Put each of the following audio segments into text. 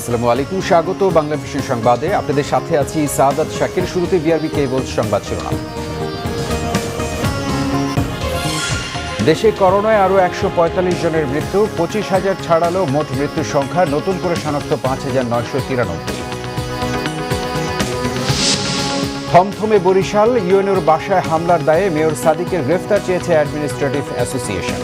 আসসালামু আলাইকুম, স্বাগত বাংলা ভিশন সংবাদে। আপনাদের সাথে আছি সাদাত শাকির। শুরুতে বিআরবি কেবল সংবাদ শিরোনাম। দেশে করোনায় আরও 145 জনের মৃত্যু, 25,000 ছাড়ালো মোট মৃত্যুর সংখ্যা, নতুন করে শনাক্ত 5,993। থমথমে বরিশাল, ইউএনওর বাসায় হামলার দায়ে মেয়র সাদিকের গ্রেফতার চেয়েছে অ্যাডমিনিস্ট্রেটিভ অ্যাসোসিয়েশন।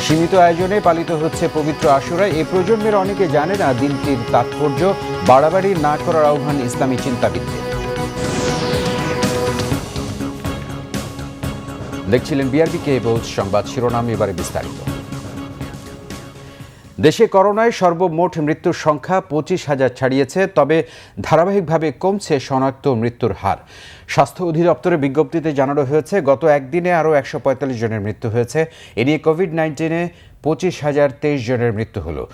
সীমিত আয়োজনে পালিত হচ্ছে পবিত্র আশুরা। এই প্রজন্মের অনেকে জানে না দিনটির তাৎপর্য। বাড়াবাড়ি না করার আহ্বান ইসলামী চিন্তাবিদদের। দেখছিলেন বিআরবি কেবল সংবাদ শিরোনাম, এবারে বিস্তারিত। দেশে করোনায় সর্বমোট মৃত্যুর সংখ্যা 25,000 ছাড়িয়েছে, তবে ধারাবাহিকভাবে কমছে শনাক্ত মৃত্যুর হার। স্বাস্থ্য অধিদপ্তরের বিজ্ঞপ্তিতে জানানো হয়েছে, গত একদিনে আরও 145 জনের মৃত্যু হয়েছে। এ নিয়ে কোভিড-19-এ 25,023 জনের মৃত্যু হলো।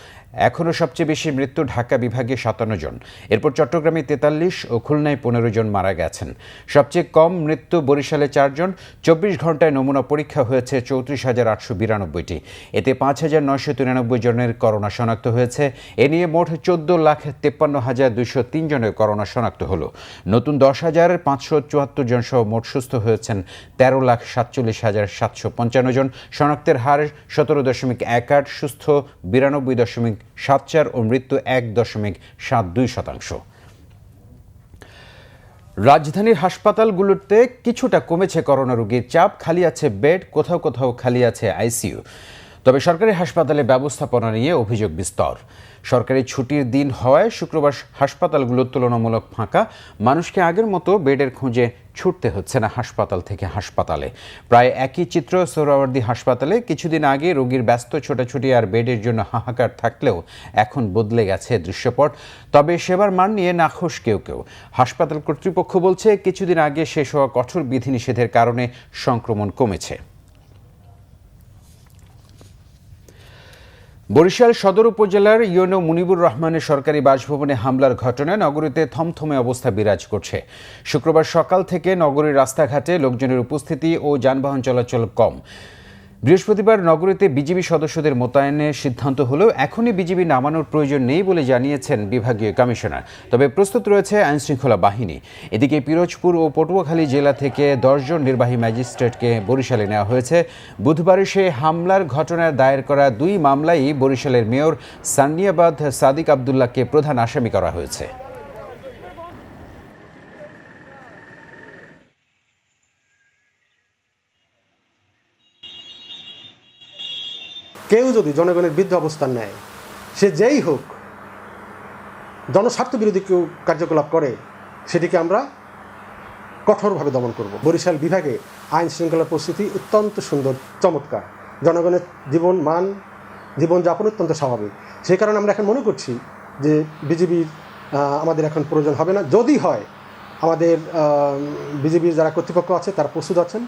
এখনও সবচেয়ে বেশি মৃত্যু ঢাকা বিভাগে 57 জন, এরপর চট্টগ্রামে 43 ও খুলনায় 15 জন মারা গেছেন। সবচেয়ে কম মৃত্যু বরিশালে 4 জন। 24 ঘন্টায় নমুনা পরীক্ষা হয়েছে 34,892টি। এতে 5,993 জনের করোনা শনাক্ত হয়েছে। এ নিয়ে মোট 14,53,203 জনের করোনা শনাক্ত হলো। নতুন 10,574 জন সহ মোট সুস্থ হয়েছেন 13,47,755 জন। শনাক্তের হার 17.18, সুস্থ 92.74 ও মৃত্যু 1.72%। রাজধানীর হাসপাতালগুলোতে কিছুটা কমেছে করোনা রোগীর চাপ, খালি আছে বেড, কোথাও কোথাও খালি আছে আইসিইউ। তবে সরকারি হাসপাতালে ব্যবস্থাপনা নিয়ে অভিযোগ বিস্তর। সরকারি ছুটির দিন হওয়ায় শুক্রবার হাসপাতালগুলো তুলনামূলক ফাঁকা। মানুষকে আগের মতো বেডের খোঁজে ছুটতে হচ্ছে না হাসপাতাল থেকে হাসপাতালে। প্রায় একই চিত্র সোহরাওয়ার্দী হাসপাতালে। কিছুদিন আগে রোগীর ব্যস্ত ছোটাছুটি আর বেডের জন্য হাহাকার থাকলেও এখন বদলে গেছে দৃশ্যপট। তবে সেবার মান নিয়ে নাখোশ কেউ কেউ। হাসপাতাল কর্তৃপক্ষ বলছে, কিছুদিন আগে শেষ হওয়া কঠোর বিধিনিষেধের কারণে সংক্রমণ কমেছে। বরিশাল সদর উপজেলার ইউএনও মুনিবুর রহমানের সরকারি বাসভবনে হামলার ঘটনায় নগরীতে থমথমে অবস্থা বিরাজ করছে। শুক্রবার সকাল থেকে নগরীর রাস্তাঘাটে লোকজনের উপস্থিতি ও যানবাহন চলাচল কম। বৃহস্পতিবার নগরীতে বিজিবি সদস্যদের মোতায়েনের সিদ্ধান্ত হলেও এখনই বিজিবি নামানোর প্রয়োজন নেই বলে জানিয়েছেন বিভাগীয় কমিশনার। তবে প্রস্তুত রয়েছে আইনশৃঙ্খলা বাহিনী। এদিকে পিরোজপুর ও পটুয়াখালী জেলা থেকে 10 জন নির্বাহী ম্যাজিস্ট্রেটকে বরিশালে নেওয়া হয়েছে। বুধবার সে হামলার ঘটনায় দায়ের করা 2 মামলায় বরিশালের মেয়র সান্নিয়াবাদ সাদিক আবদুল্লাহকে প্রধান আসামি করা হয়েছে। কেউ যদি জনগণের বিরুদ্ধে অবস্থান নেয়, সে যেই হোক, জনস্বার্থ বিরোধী কেউ কার্যকলাপ করে, সেটিকে আমরা কঠোরভাবে দমন করব। বরিশাল বিভাগে আইন শৃঙ্খলার পরিস্থিতি অত্যন্ত সুন্দর, চমৎকার। জনগণের জীবনযাপন অত্যন্ত স্বাভাবিক। সেই কারণে আমরা এখন মনে করছি যে বিজিবির আমাদের এখন প্রয়োজন হবে না। যদি হয়, আমাদের বিজিবির যারা কর্তৃপক্ষ আছে তারা প্রস্তুত আছেন।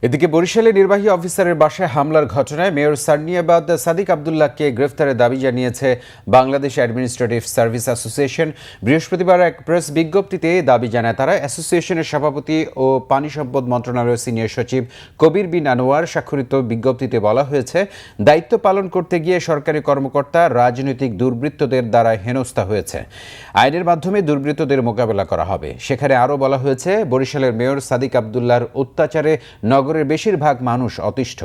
এদিকে বরিশালের নির্বাহী অফিসারের বাসায় হামলার ঘটনায় মেয়র সান্নিয়াবাদ সাদিক আবদুল্লাহকে গ্রেফতারের দাবি জানিয়েছে বাংলাদেশ অ্যাডমিনিস্ট্রেটিভ সার্ভিস অ্যাসোসিয়েশন। বৃহস্পতিবার এক প্রেস বিজ্ঞপ্তিতে দাবি জানায় তারা। অ্যাসোসিয়েশনের সভাপতি ও পানি সম্পদ মন্ত্রণালয়ের সিনিয়র সচিব কবির বিন আনোয়ার স্বাক্ষরিত বিজ্ঞপ্তিতে বলা হয়েছে, দায়িত্ব পালন করতে গিয়ে সরকারি কর্মকর্তা রাজনৈতিক দুর্বৃত্তদের দ্বারা হেনস্থা হয়েছে। আইনের মাধ্যমে দুর্বৃত্তদের মোকাবেলা করা হবে। সেখানে আরও বলা হয়েছে, বরিশালের মেয়র সাদিক আবদুল্লাহর অত্যাচারে নগরের বেশিরভাগ মানুষ অতিষ্ঠ।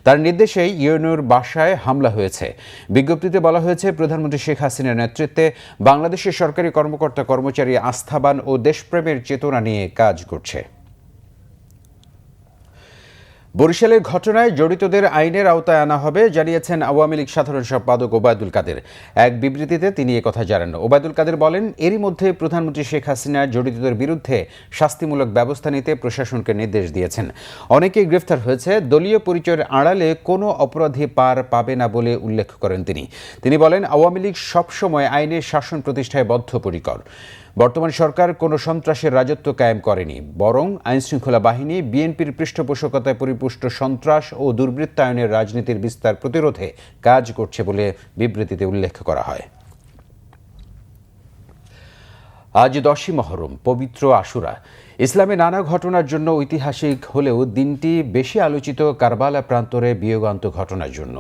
তার নির্দেশেই ইউএনওর বাসায় হামলা হয়েছে। বিজ্ঞপ্তিতে বলা হয়েছে, প্রধানমন্ত্রী শেখ হাসিনার নেতৃত্বে বাংলাদেশের সরকারি কর্মকর্তা কর্মচারী আস্থাবান ও দেশপ্রেমের চেতনা নিয়ে কাজ করছে। বরিশালের ঘটনায় জড়িতদের আইনের আওতায় আনা হবে জানিয়েছেন আওয়ামী লীগ সাধারণ সম্পাদক ওবায়দুল কাদের। এক বিবৃতিতে তিনি কথা জানান। ওবায়দুল কাদের বলেন, এরই মধ্যে প্রধানমন্ত্রী শেখ হাসিনা জড়িতদের বিরুদ্ধে শাস্তিমূলক ব্যবস্থা নিতে প্রশাসনকে নির্দেশ দিয়েছেন। অনেকেই গ্রেফতার হয়েছে। দলীয় পরিচয়ের আড়ালে কোনো অপরাধী পার পাবে না বলে উল্লেখ করেন তিনি বলেন, আওয়ামী লীগ সবসময় আইনের শাসন প্রতিষ্ঠায় বদ্ধপরিকর। বর্তমান সরকার কোনো সন্ত্রাসের রাজত্ব কায়েম করেনি, বরং আইনশৃঙ্খলা বাহিনী বিএনপির পৃষ্ঠপোষকতায় পরিপুষ্ট সন্ত্রাস ও দুর্বৃত্তায়নের রাজনীতির বিস্তার প্রতিরোধে কাজ করছে বলে বিবৃতিতে উল্লেখ করা হয়। আজ 10ই মহরম, পবিত্র আশুরা। ইসলামে নানা ঘটনার জন্য ঐতিহাসিক হলেও দিনটি বেশি আলোচিত কারবালা প্রান্তরে বিয়োগান্ত ঘটনার জন্য।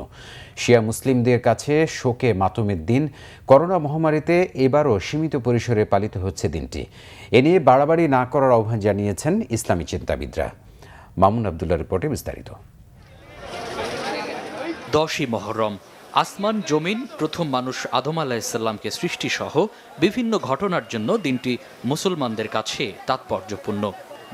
শিয়া মুসলিমদের কাছে শোকে মাতমের দিন। করোনা মহামারীতে এবারও সীমিত পরিসরে পালিত হচ্ছে দিনটি। এ নিয়ে বাড়াবাড়ি না করার আহ্বান জানিয়েছেন ইসলামী চিন্তাবিদরা। মামুন আবদুল্লাহ রিপোর্টে বিস্তারিত। 10ই মহরম, আসমান জমিন, প্রথম মানুষ আদম আলাহিসাল্লামকে সৃষ্টিসহ বিভিন্ন ঘটনার জন্য দিনটি মুসলমানদের কাছে তাৎপর্যপূর্ণ।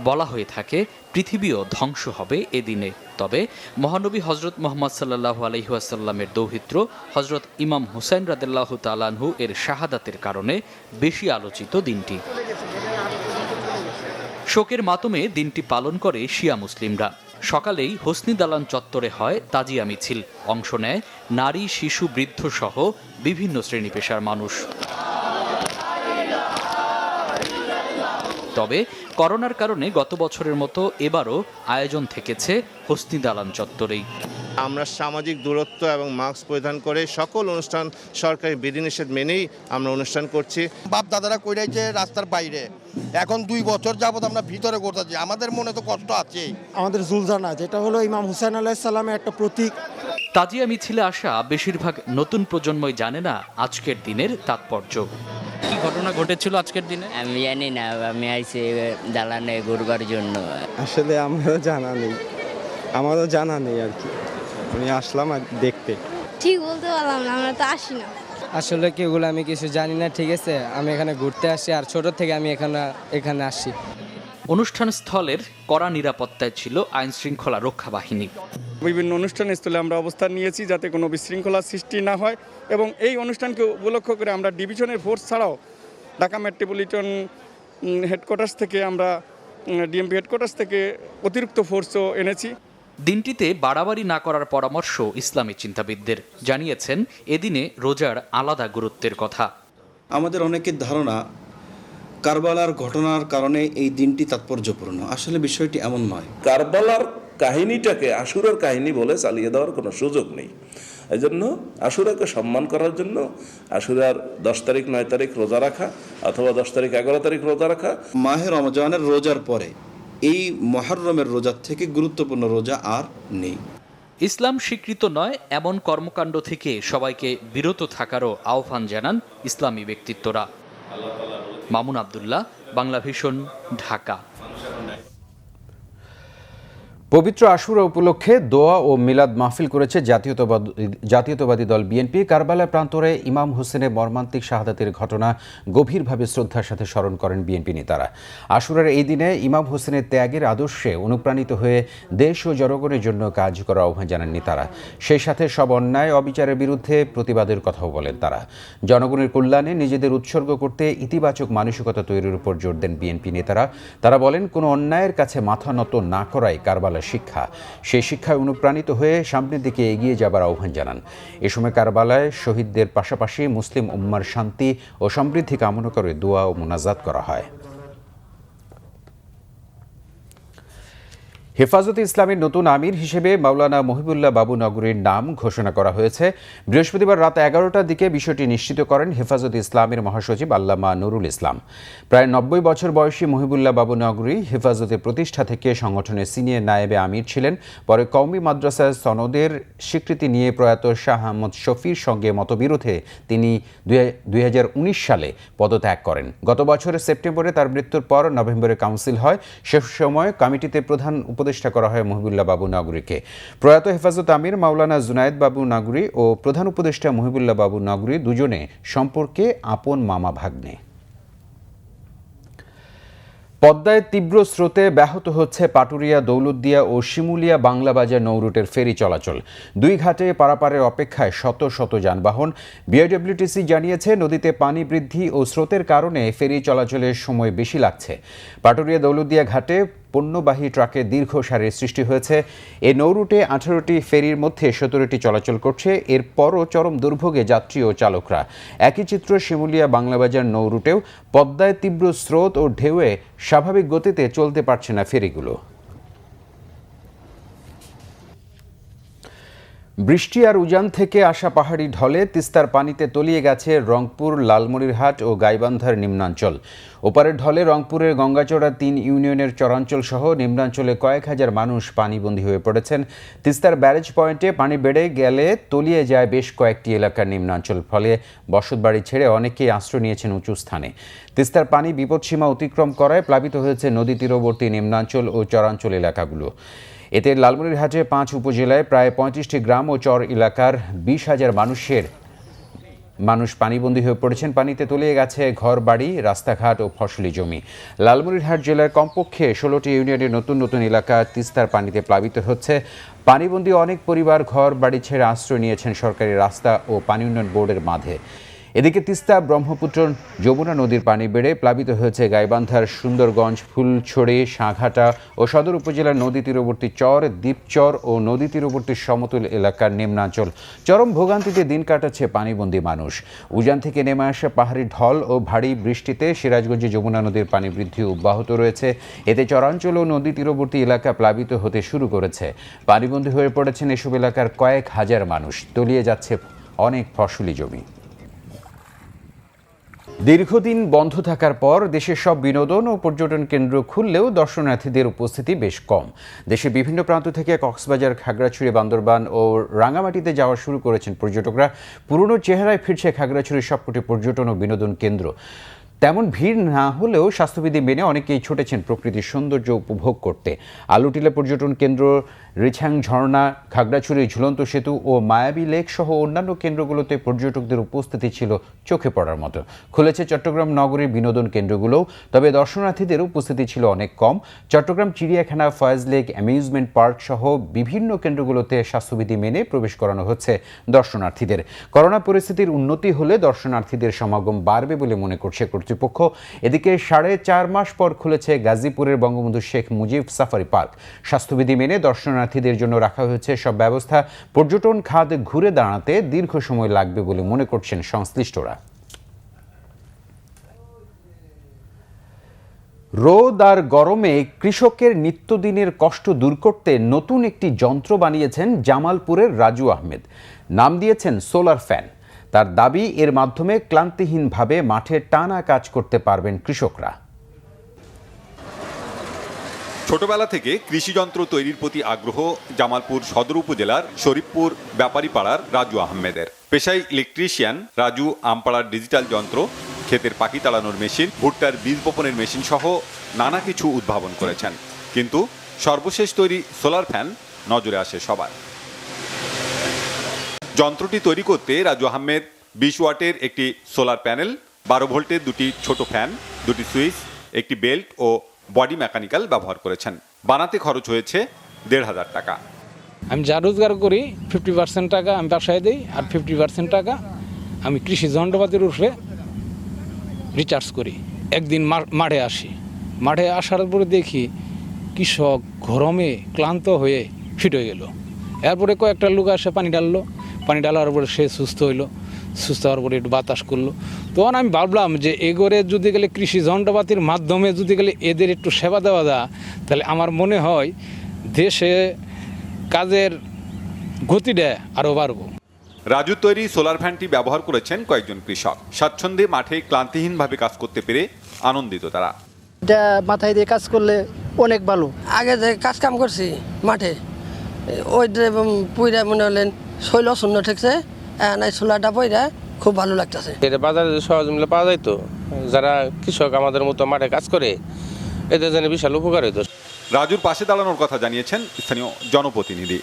বলা হয়ে থাকে পৃথিবীও ধ্বংস হবে এ দিনে। তবে মহানবী হজরত মুহাম্মদ সাল্লাল্লাহু আলাইহি ওয়াসাল্লামের দৌহিত্র হজরত ইমাম হুসাইন রাদিয়াল্লাহু তাআলা আনহু এর শাহাদাতের কারণে বেশি আলোচিত দিনটি। শোকের মাতমে দিনটি পালন করে শিয়া মুসলিমরা। সকালেই হোসনি দালান চত্বরে হয় তাজিয়া মিছিল। অংশ নেয় নারী, শিশু, বৃদ্ধ সহ বিভিন্ন শ্রেণী পেশার মানুষ। তবে করোনার কারণে গত বছরের মতো এবারও আয়োজন থেকেছে হোসনি দালান চত্বরেই। আমরা সামাজিক দূরত্ব এবং মাস্ক পরিধান করে সকল অনুষ্ঠান সরকারি বিধিনিষেধ মেনেই আমরা অনুষ্ঠান করছি। বাপ দাদারা কইরাইছে রাস্তার বাইরে, এখন 2 বছর যাবত আমরা ভিতরে করতেছি। আমাদের মনে তো কষ্ট আছে। আমাদের জুলজানা, যেটা হলো ইমাম হুসাইন আলাইহিস সালামের একটা প্রতীক। তাজিয়া মিছিলে আসা বেশিরভাগ নতুন প্রজন্মই জানে না আজকের দিনের তাৎপর্য। কি ঘটনা ঘটেছিল আজকের দিনে? আমি জানি না, আমি আইছি দালানে ঘুরবার জন্য। আসলে আমারও জানা নেই আর কি, আমি আসলাম আর দেখতে। ঠিক বলতে পারলাম না, আমরা তো আসি না। আসলে কি ওগুলো আমি কিছু জানি না, ঠিক আছে। আমি এখানে ঘুরতে আসি, আর ছোট থেকে আমি এখানে আসি। অনুষ্ঠান স্থলের কড়া নিরাপত্তায় ছিল আইন শৃঙ্খলা রক্ষা বাহিনী। বিভিন্ন অনুষ্ঠান স্থলে আমরা অবস্থান নিয়েছি যাতে কোনো বিশৃঙ্খলার সৃষ্টি না হয়, এবং এই অনুষ্ঠানকে উপলক্ষ করে আমরা ডিভিশনের ফোর্স ছাড়াও ঢাকা মেট্রোপলিটন হেডকোয়ার্টার্স থেকে আমরা ডিএমপি হেডকোয়ার্টার্স থেকে অতিরিক্ত ফোর্সও এনেছি। দিনটিতে বাড়াবাড়ি না করার পরামর্শ ইসলামী চিন্তাবিদদের। জানিয়েছেন এদিনে রোজার আলাদা গুরুত্বের কথা। আমাদের অনেকের ধারণা কারবালার ঘটনার কারণে এই দিনটি তাৎপর্যপূর্ণ। আসলে বিষয়টি এমন নয়। কারবালার কাহিনীটাকে আশুরার কাহিনী বলে চালিয়ে দেওয়ার কোনো সুযোগ নেই। এই জন্য আশুরাকে সম্মান করার জন্য আশুরার 10 তারিখ 9 তারিখ রোজা রাখা, অথবা 10 তারিখ 11 তারিখ রোজা রাখা। মাহে রমজানের রোজার পরে এই মুহররমের রোজার থেকে গুরুত্বপূর্ণ রোজা আর নেই। ইসলাম স্বীকৃত নয় এমন কর্মকাণ্ড থেকে সবাইকে বিরত থাকারও আহ্বান জানান ইসলামী ব্যক্তিত্বরা। মামুন আবদুল্লাহ, বাংলাভিশন, ঢাকা। পবিত্র আশুরা উপলক্ষে দোয়া ও মিলাদ মাহফিল করেছে জাতীয়তাবাদী দল বিএনপি। কারবালা প্রান্তরে ইমাম হোসেনের মর্মান্তিক শাহাদাতের ঘটনা গভীরভাবে শ্রদ্ধার সাথে স্মরণ করেন বিএনপি নেতারা। আশুরার এই দিনে ইমাম হোসেনের ত্যাগের আদর্শে অনুপ্রাণিত হয়ে দেশ ও জনগণের জন্য কাজ করার আহ্বান জানান নেতারা। সেই সাথে সব অন্যায় অবিচারের বিরুদ্ধে প্রতিবাদের কথাও বলেন তারা। জনগণের কল্যাণে নিজেদের উৎসর্গ করতে ইতিবাচক মানসিকতা তৈরির উপর জোর দেন বিএনপি নেতারা। তারা বলেন, কোনো অন্যায়ের কাছে মাথা নত না করাই কারবালা শিক্ষা। সেই শিক্ষায় অনুপ্রাণিত হয়ে সামনের দিকে এগিয়ে যাবার আহ্বান জানান। এ সময় কারবালায় শহীদদের পাশাপাশি মুসলিম উম্মার শান্তি ও সমৃদ্ধি কামনা করে দোয়া ও মুনাজাত করা হয়। হেফাজতে ইসলামের নতুন আমির হিসেবে মাওলানা মহিবুল্লাহ বাবু নগরীর নাম ঘোষণা করা হয়েছে। বৃহস্পতিবার রাত 11টার দিকে বিষয়টি নিশ্চিত করেন হেফাজতে ইসলামের মহাসচিব আল্লামা নুরুল ইসলাম। প্রায় 90 বছর বয়সী মহিবুল্লাহ বাবু নগরী হেফাজতের প্রতিষ্ঠা থেকে সংগঠনের সিনিয়র নায়েবে আমির ছিলেন। পরে কওমি মাদ্রাসা সনদের স্বীকৃতি নিয়ে প্রয়াত শাহ আহমদ শফির সঙ্গে মতবিরোধে তিনি 2019 সালে পদত্যাগ করেন। গত বছরের সেপ্টেম্বরে তার মৃত্যুর পর নভেম্বরে কাউন্সিল হয়। সে সময় কমিটিতে প্রধান উপদেষ্টা করা হয় মহিবুল্লাহ বাবু নগরীকে। প্রয়াত হেফাজত আমির মাওলানা জুনায়েদ বাবু নগরী ও প্রধান উপদেষ্টা মহিবুল্লাহ বাবু নগরী দুজনে সম্পর্কে আপন মামা ভাগ্নে। পদ্মায় তীব্র স্রোতে ব্যাহত হচ্ছে পাটুরিয়া, দৌলতদিয়া ও শিমুলিয়া বাংলাবাজার নৌরুটের ফেরি চলাচল। 2 ঘাটে পারাপারের অপেক্ষায় শত শত যানবাহন। বিআইডব্লিউটিসি জানিয়েছে, নদীতে পানি বৃদ্ধি ও স্রোতের কারণে ফেরি চলাচলের সময় বেশি লাগছে। পাটুরিয়া দৌলতদিয়া ঘাটে পণ্যবাহী ট্রাকের দীর্ঘ সারির সৃষ্টি হয়েছে। এ নৌরুটে 18টি ফেরির মধ্যে 17টি চলাচল করছে। এরপরও চরম দুর্ভোগে যাত্রী ও চালকরা। একই চিত্র শিমুলিয়া বাংলাবাজার নৌরুটেও। পদ্মায় তীব্র স্রোত ও ঢেউয়ে স্বাভাবিক গতিতে চলতে পারছে না ফেরিগুলো। বৃষ্টি আর উজান থেকে আসা পাহাড়ি ঢলে তিস্তার পানিতে তলিয়ে গেছে রংপুর, লালমনিরহাট ও গাইবান্ধার নিম্নাঞ্চল। ওপারের ঢলে রংপুরের গঙ্গাচড়া ৩ ইউনিয়নের চরাঞ্চল সহ নিম্নাঞ্চলে কয়েক হাজার মানুষ পানিবন্দী হয়ে পড়েছেন। তিস্তার ব্যারেজ পয়েন্টে পানি বেড়ে গেলে তলিয়ে যায় বেশ কয়েকটি এলাকার নিম্নাঞ্চল, ফলে বসতবাড়ি ছেড়ে অনেকেই আশ্রয় নিয়েছেন উঁচু স্থানে। তিস্তার পানি বিপদসীমা অতিক্রম করায় প্লাবিত হয়েছে নদী তীরবর্তী নিম্নাঞ্চল ও চরাঞ্চল এলাকাগুলো। এতে লালমনিরহাটে 5 উপজেলায় প্রায় 35টি গ্রাম ও চর এলাকার 20,000 মানুষ পানিবন্দী হয়ে পড়েছেন। পানিতে তলিয়ে গেছে ঘর বাড়ি, রাস্তাঘাট ও ফসলি জমি। লালমনিরহাট জেলার কমপক্ষে 16টি ইউনিয়নের নতুন নতুন এলাকা তিস্তার পানিতে প্লাবিত হচ্ছে। পানিবন্দী অনেক পরিবার ঘর বাড়ি ছেড়ে আশ্রয় নিয়েছেন সরকারি রাস্তা ও পানি উন্নয়ন বোর্ডের মাঝে। এদিকে তিস্তা, ব্রহ্মপুত্র, যমুনা নদীর পানি বেড়ে প্লাবিত হয়েছে গাইবান্ধার সুন্দরগঞ্জ, ফুলছড়ি, সাঁঘাটা ও সদর উপজেলার নদী তীরবর্তী চর, দ্বীপচর ও নদী তীরবর্তী সমতল এলাকার নিম্নাঞ্চল। চরম ভোগান্তিতে দিন কাটাচ্ছে পানিবন্দী মানুষ। উজান থেকে নেমে আসা পাহাড়ি ঢল ও ভারী বৃষ্টিতে সিরাজগঞ্জে যমুনা নদীর পানি বৃদ্ধি অব্যাহত রয়েছে। এতে চরাঞ্চল ও নদী তীরবর্তী এলাকা প্লাবিত হতে শুরু করেছে। পানিবন্দী হয়ে পড়েছেন এসব এলাকার কয়েক হাজার মানুষ। তলিয়ে যাচ্ছে অনেক ফসলি জমি। দীর্ঘদিন বন্ধ থাকার পর দেশের সব বিনোদন ও পর্যটন কেন্দ্র খুললেও দর্শনার্থীদের উপস্থিতি বেশ কম। দেশের বিভিন্ন প্রান্ত থেকে কক্সবাজার, খাগড়াছড়ি, বান্দরবান ও রাঙামাটিতে যাওয়া শুরু করেছেন পর্যটকরা। পুরনো চেহারায় ফিরছে খাগড়াছড়ির সবকটি পর্যটন ও বিনোদন কেন্দ্র। তেমন ভিড় না হলেও স্বাস্থ্যবিধি মেনে অনেকেই ছুটেছেন প্রকৃতির সৌন্দর্য উপভোগ করতে। আলুটিলা পর্যটন কেন্দ্র, রিছাং ঝর্ণা, খাগড়াছড়ি ঝুলন্ত সেতু ও মায়াবী লেক সহ অন্যান্য কেন্দ্রগুলোতে পর্যটকদের উপস্থিতি ছিল চোখে পড়ার মতো। খুলেছে চট্টগ্রাম নগরীর বিনোদন কেন্দ্রগুলোও, তবে দর্শনার্থীদের উপস্থিতি ছিল অনেক কম। চট্টগ্রাম চিড়িয়াখানা, ফয়েজ লেক, অ্যামিউজমেন্ট পার্ক সহ বিভিন্ন কেন্দ্রগুলোতে স্বাস্থ্যবিধি মেনে প্রবেশ করানো হচ্ছে দর্শনার্থীদের। করোনা পরিস্থিতির উন্নতি হলে দর্শনার্থীদের সমাগম বাড়বে বলে মনে করছে কর্তৃপক্ষ। এদিকে 4.5 মাস পর খুলেছে গাজীপুরের বঙ্গবন্ধু শেখ মুজিব সাফারি পার্ক। স্বাস্থ্যবিধি মেনে দর্শনার্থীদের জন্য রাখা হয়েছে সব ব্যবস্থা। পর্যটন খাত ঘুরে দাঁড়াতে দীর্ঘ সময় লাগবে বলে মনে করছেন সংশ্লিষ্টরা। রোদ আর গরমে কৃষকের নিত্যদিনের কষ্ট দূর করতে নতুন একটি যন্ত্র বানিয়েছেন জামালপুরের রাজু আহমেদ। নাম দিয়েছেন সোলার ফ্যান। তার দাবি, এর মাধ্যমে ক্লান্তিহীনভাবে মাঠে টানা কাজ করতে পারবেন কৃষকরা। ছোটবেলা থেকে কৃষিযন্ত্র তৈরির প্রতি আগ্রহ জামালপুর সদর উপজেলার শরীফপুর ব্যাপারীপাড়ার রাজু আহমেদের। পেশায় ইলেকট্রিশিয়ান রাজু আমপাড়ার ডিজিটাল যন্ত্র, ক্ষেতের পাখি তাড়ানোর মেশিন, ভুট্টার বীজ বপনের মেশিন সহ নানা কিছু উদ্ভাবন করেছেন। কিন্তু সর্বশেষ তৈরি সোলার ফ্যান নজরে আসে সবার। যন্ত্রটি তৈরি করতে রাজু আহমেদ 20 ওয়াটের একটি সোলার প্যানেল, 12 ভোল্টের 2টি ছোট ফ্যান, 2টি সুইচ, একটি বেল্ট ও বডি মেকানিক্যাল ব্যবহার করেছেন। বানাতে খরচ হয়েছে 1,500 টাকা। আমি যা রোজগার করি 50% টাকা আমি ব্যবসায় দিই, আর 50% টাকা আমি কৃষি যন্ত্রপাতির উপরে রিচার্জ করি। একদিন মাঠে আসি, মাঠে আসার পরে দেখি কৃষক গরমে ক্লান্ত হয়ে ফিট হয়ে গেল। এরপরে কয়েকটা লোক আসে পানি ডাললো, পানি ডালার পরে সে সুস্থ হইলো, সুস্থ হওয়ার পরে একটু বাতাস করলো। তখন আমি ভাবলাম যে এগোরে যদি গেলে কৃষি যন্ত্রপাতির মাধ্যমে যদি গেলে এদের একটু সেবা দেওয়া যায়, তাহলে আমার মনে হয় দেশে কাজের গতিটা আরও বাড়ব। রাজু তৈরি সোলার ফ্যানটি ব্যবহার করেছেন কয়েকজন কৃষক। স্বাচ্ছন্দ্যে মাঠে ক্লান্তিহীনভাবে কাজ করতে পেরে আনন্দিত তারা। এটা মাথায় দিয়ে কাজ করলে অনেক ভালো। আগে যে কাজ কাম করছি মাঠে, ওই পুইরা মনে হলেন শৈল শূন্য ঠেকছে, এই সোলারটা পইরা খুব ভালো লাগতেছে। এটা বাজারে সহজ মূল্যে পাওয়া যায়, তো যারা কৃষক আমাদের মতো মাঠে কাজ করে এদের জন্য বিশাল উপকার হইতো। রাজুর পাশে দাঁড়ানোর কথা জানিয়েছেন স্থানীয় জনপ্রতিনিধি।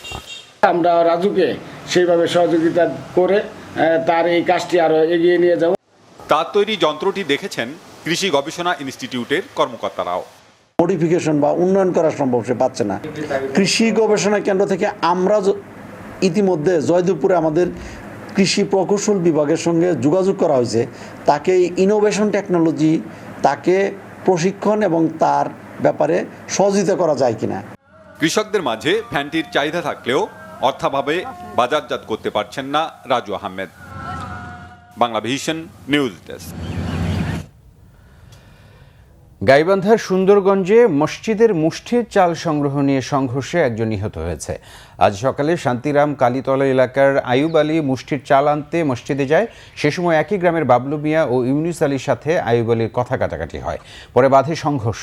আমরা রাজুকে সেইভাবে সহযোগিতা করে তার এই কাজটি আরো এগিয়ে নিয়ে যাব। তার তৈরি যন্ত্রটি দেখেছেন কৃষি গবেষণা ইনস্টিটিউটের কর্মকর্তারাও। মডিফিকেশন বা উন্নয়ন করা সম্ভব সে পাচ্ছে না। কৃষি গবেষণা কেন্দ্র থেকে আমরা ইতিমধ্যে জয়দেবপুরে আমাদের কৃষি প্রকৌশল বিভাগের সঙ্গে যোগাযোগ করা হয়েছে। তাকে ইনোভেশন টেকনোলজি, তাকে প্রশিক্ষণ এবং তার ব্যাপারে সহযোগিতা করা যায় কিনা। কৃষকদের মাঝে ফ্যানটির চাহিদা থাকলেও অর্থাভাবে বাজারজাত করতে পারছেন না Raju Ahmed. Bangla vision news desk. গাইবান্ধার সুন্দরগঞ্জে মসজিদের মুষ্টির চাল সংগ্রহ নিয়ে সংঘর্ষে একজন নিহত হয়েছে। আজ সকালে শান্তিরাম কালীতলা এলাকার আয়ুব আলী মুষ্টির চাল আনতে মসজিদে যায়। সে সময় একই গ্রামের বাবলু মিয়া ও ইউনুস আলীর সাথে আয়ুব আলীর কথা কাটাকাটি হয়। পরে বাধে সংঘর্ষ।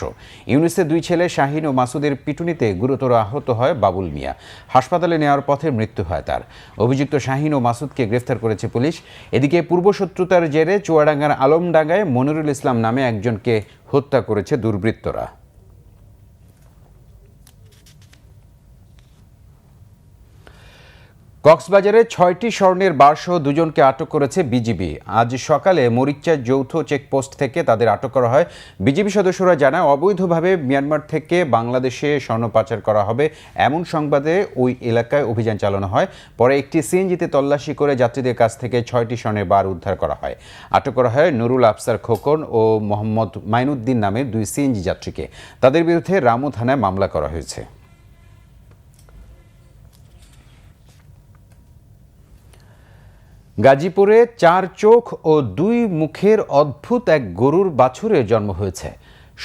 ইউনুসের দুই ছেলে শাহিন ও মাসুদের পিটুনিতে গুরুতর আহত হয় বাবুল মিয়া। হাসপাতালে নেওয়ার পথে মৃত্যু হয় তার। অভিযুক্ত শাহিন ও মাসুদকে গ্রেফতার করেছে পুলিশ। এদিকে পূর্বশত্রুতার জেরে চুয়াডাঙ্গার আলমডাঙ্গায় মনিরুল ইসলাম নামে একজনকে হত্যা করেছে দুর্বৃত্তরা। কক্সবাজারে ৬টি স্বর্ণের বারসহ দুজনকে আটক করেছে বিজিবি। আজ সকালে মরিচ্চা যৌথ চেকপোস্ট থেকে তাদের আটক করা হয়। বিজিবি সদস্যরা জানায়, অবৈধভাবে মিয়ানমার থেকে বাংলাদেশে স্বর্ণ পাচার করা হবে এমন সংবাদে ওই এলাকায় অভিযান চালানো হয়। পরে একটি সিএনজিতে তল্লাশি করে যাত্রীদের কাছ থেকে ৬টি স্বর্ণের বার উদ্ধার করা হয়। আটক করা হয় নুরুল আফসার খোকন ও মোহাম্মদ মাইনুদ্দিন নামের দুই সিএনজি যাত্রীকে। তাদের বিরুদ্ধে রামু থানায় মামলা করা হয়েছে। গাজীপুরে ৪ চোখ ও ২ মুখের অদ্ভুত এক গরুর বাছুরের জন্ম হয়েছে।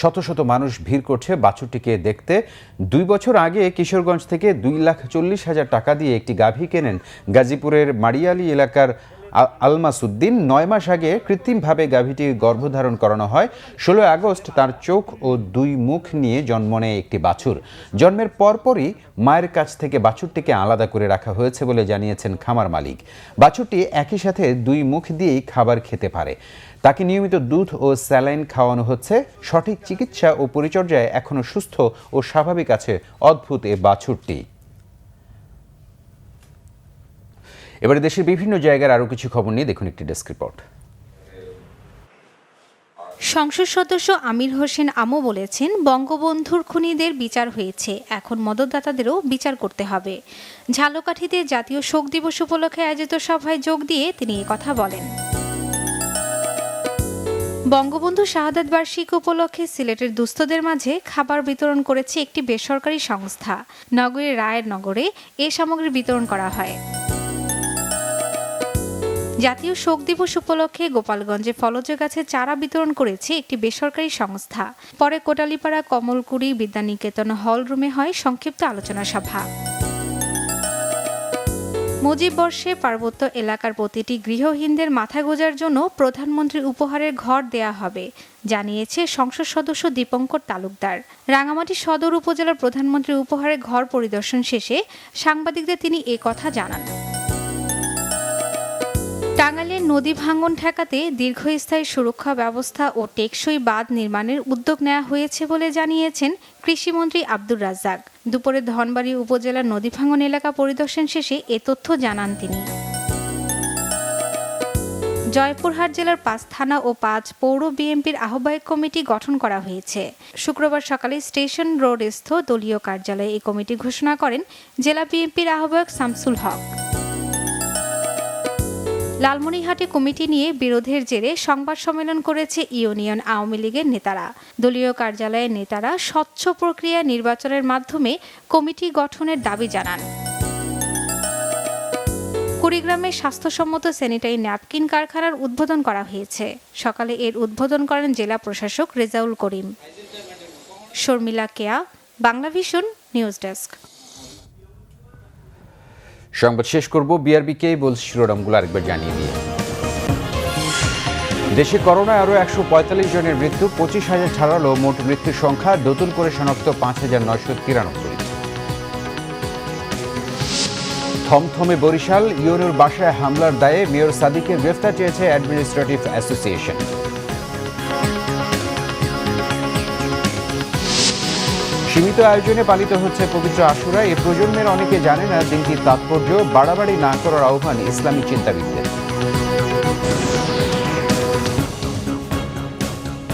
শত শত মানুষ ভিড় করছে বাছুরটিকে দেখতে। ২ বছর আগে কিশোরগঞ্জ থেকে ২,৪০,০০০ টাকা দিয়ে একটি গাভী কেনেন গাজীপুরের মারিয়ালি এলাকার আলমাসুদ্দিন। ৯ মাস আগে কৃত্রিমভাবে গাভীটির গর্ভধারণ করানো হয়। ১৬ আগস্ট তার চোখ ও ২ মুখ নিয়ে জন্ম নেয় একটি বাছুর। জন্মের পরপরই মায়ের কাছ থেকে বাছুরটিকে আলাদা করে রাখা হয়েছে বলে জানিয়েছেন খামার মালিক। বাছুরটি একই সাথে ২ মুখ দিয়েই খাবার খেতে পারে। তাকে নিয়মিত দুধ ও স্যালাইন খাওয়ানো হচ্ছে। সঠিক চিকিৎসা ও পরিচর্যায় এখনও সুস্থ ও স্বাভাবিক আছে অদ্ভুত এ বাছুরটি। এবারে দেশের বিভিন্ন জায়গার আরও কিছু খবর নিয়ে দেখুন একটি ডেস্ক রিপোর্ট। সংসদ সদস্য আমির হোসেন আমু বলেছেন, বঙ্গবন্ধুর খুনিদের বিচার হয়েছে, এখন মদতদাতাদেরও বিচার করতে হবে। ঝালকাঠিতে জাতীয় শোক দিবস উপলক্ষে আয়োজিত সভায় যোগ দিয়ে তিনি কথা বলেন। বঙ্গবন্ধু শাহাদাত বার্ষিকী উপলক্ষে সিলেটের দুস্থদের মাঝে খাবার বিতরণ করেছে একটি বেসরকারি সংস্থা। নগরীর রায়ের নগরে এ সামগ্রী বিতরণ করা হয়। জাতীয় শোক দিবস উপলক্ষে গোপালগঞ্জে ফলজ গাছে চারা বিতরণ করেছে একটি বেসরকারি সংস্থা। পরে কোটালীপাড়া কমলকুড়ি বিদ্যানিকেতন হল রুমে হয় সংক্ষিপ্ত আলোচনা সভা। মুজিব বর্ষে পার্বত্য এলাকার প্রতিটি গৃহহীনদের মাথা গোঁজার জন্য প্রধানমন্ত্রীর উপহারের ঘর দেয়া হবে, জানিয়েছে সংসদ সদস্য দীপঙ্কর তালুকদার। রাঙামাটি সদর উপজেলার প্রধানমন্ত্রীর উপহারের ঘর পরিদর্শন শেষে সাংবাদিকদের তিনি এ কথা জানান। টাঙ্গাইলের নদী ভাঙন ঠেকাতে দীর্ঘস্থায়ী সুরক্ষা ব্যবস্থা ও টেকসই বাঁধ নির্মাণের উদ্যোগ নেওয়া হয়েছে বলে জানিয়েছেন কৃষিমন্ত্রী আব্দুর রাজ্জাক। দুপুরে ধনবাড়ী উপজেলার নদী ভাঙন এলাকা পরিদর্শন শেষে এ তথ্য জানান তিনি। জয়পুরহাট জেলার ৫ থানা ও ৫ পৌর বিএনপির আহ্বায়ক কমিটি গঠন করা হয়েছে। শুক্রবার সকালে স্টেশন রোডস্থ দলীয় কার্যালয়ে এই কমিটি ঘোষণা করেন জেলা বিএনপির আহ্বায়ক শামসুল হক। লালমনিরহাটে কমিটি নিয়ে বিরোধের জেরে সংবাদ সম্মেলন করেছে ইউনিয়ন আওয়ামী লীগের নেতারা। দলীয় কার্যালয়ের নেতারা স্বচ্ছ প্রক্রিয়া নির্বাচনের মাধ্যমে কমিটি গঠনের দাবি জানান। কুড়িগ্রামে স্বাস্থ্যসম্মত স্যানিটারি ন্যাপকিন কারখানার উদ্বোধন করা হয়েছে। সকালে এর উদ্বোধন করেন জেলা প্রশাসক রেজাউল করিম। শর্মিলা কেয়া, বাংলাভিশন নিউজ ডেস্ক। সংবাদ শেষ করব বিআরবিকে বলছি শিরোনামগুলো আরেকবার জানিয়ে দিয়ে। দেশে করোনায় আরও ১৪৫ জনের মৃত্যু, ২৫,০০০ ছাড়ালো মোট মৃত্যুর সংখ্যা, নতুন করে শনাক্ত ৫,৯৯৩। থমথমে বরিশাল, ইউনুর বাসায় হামলার দায়ে মেয়র সাদিকের গ্রেফতার চেয়েছে অ্যাডমিনিস্ট্রেটিভ অ্যাসোসিয়েশন। সীমিত আয়োজনে পালিত হচ্ছে পবিত্র আশুরা। এ প্রজন্মের অনেকে জানে না দিনটির তাৎপর্য। বাড়াবাড়ি না করার আহ্বান ইসলামী চিন্তাবিদদের।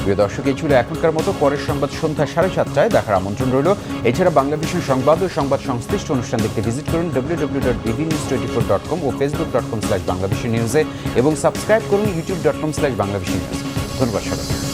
প্রিয় দর্শক, এই ছিল এখনকার মতো। পরের সংবাদ সন্ধ্যা 7:30টায় দেখার আমন্ত্রণ রইল। এছাড়া বাংলাভিশন সংবাদ ও সংবাদ সংশ্লিষ্ট অনুষ্ঠান দেখতে ভিজিট করুন www.bbnews24.com ও facebook.com/banglavishnnews এবং সাবস্ক্রাইব করুন youtube.com/banglavishnnews। ধন্যবাদ সবাই।